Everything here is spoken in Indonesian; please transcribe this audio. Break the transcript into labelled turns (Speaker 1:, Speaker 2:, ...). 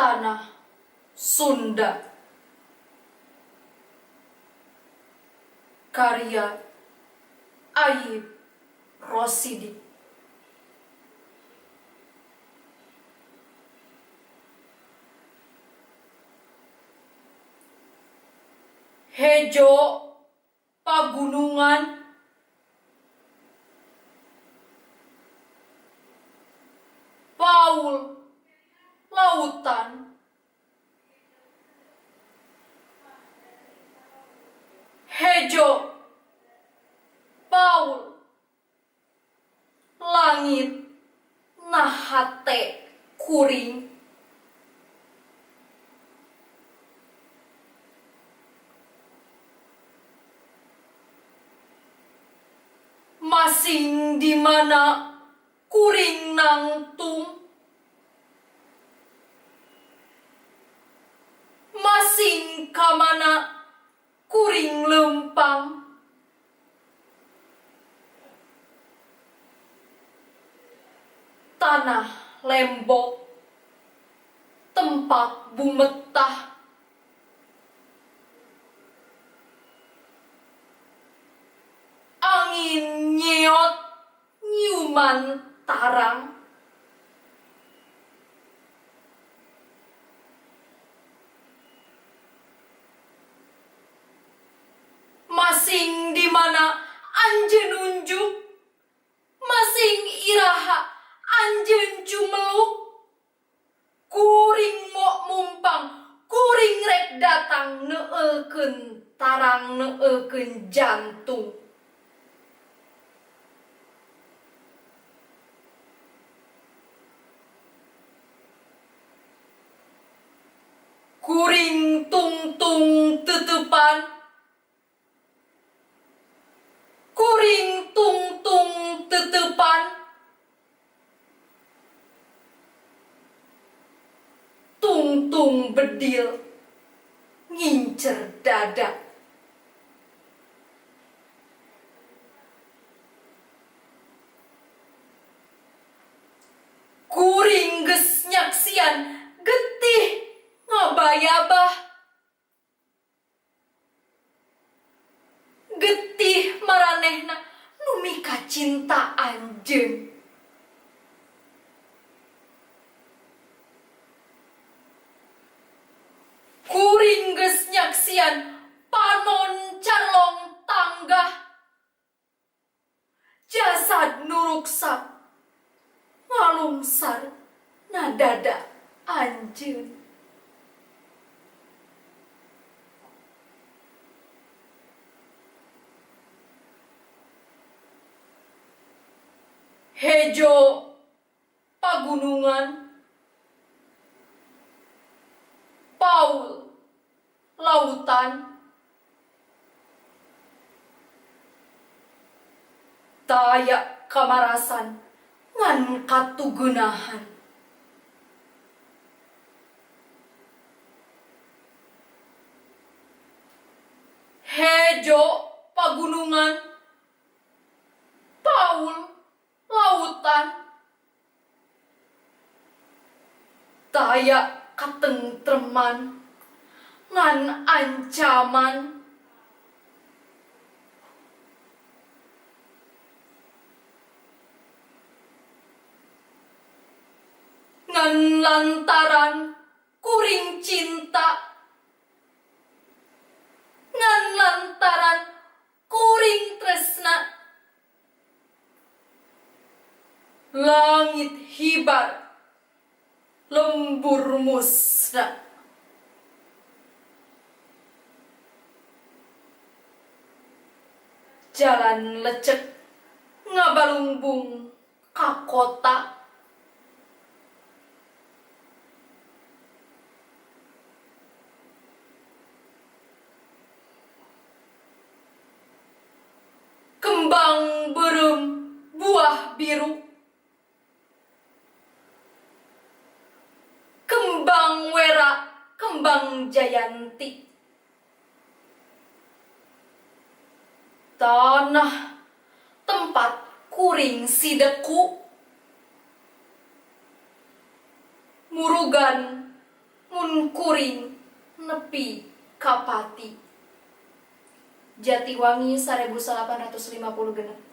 Speaker 1: Tanah Sunda. Karya Ayib Rosidi. Hejo pagunungan, Paul lautan, Hejo Paul langit nahate kuring. Masing di mana kuring nangtung, masing kamana kuring lempang. Tanah lembok, tempat bumetah, angin nyeot nyuman tarang. Masing di mana anjeun nunjuk, masing iraha anjeun cumeluk. Kuring mok mumpang, kuring rek datang neuekeun tarang, neuekeun jantung. Kuring tungtung tetepan, kuring tungtung tetepan, tungtung bedil ngincer dada. Kuring geus nyaksian getih ngabayabah, getih maranehna nu mika cinta anjeun. Kuring geus nyaksian panon calong tanggah, jasad nu ruksak ngalungsar na dada anjeun. Hejo pagunungan, Paul lautan, taya kamarasan ngan katugunahan. Hejo pagunungan, Paul lautan, taya katentreman ngan ancaman. Ngan lantaran kuring cinta, ngan lantaran kuring tresna, langit hibar lembur musna. Jalan lecek ngabalungbung ka kota, kembang beureum buah biru, kembang wera, kembang jayanti. Tanah tempat kuring sideku, murugan mun kuring nepi kapati. Jatiwangi 1850 genep.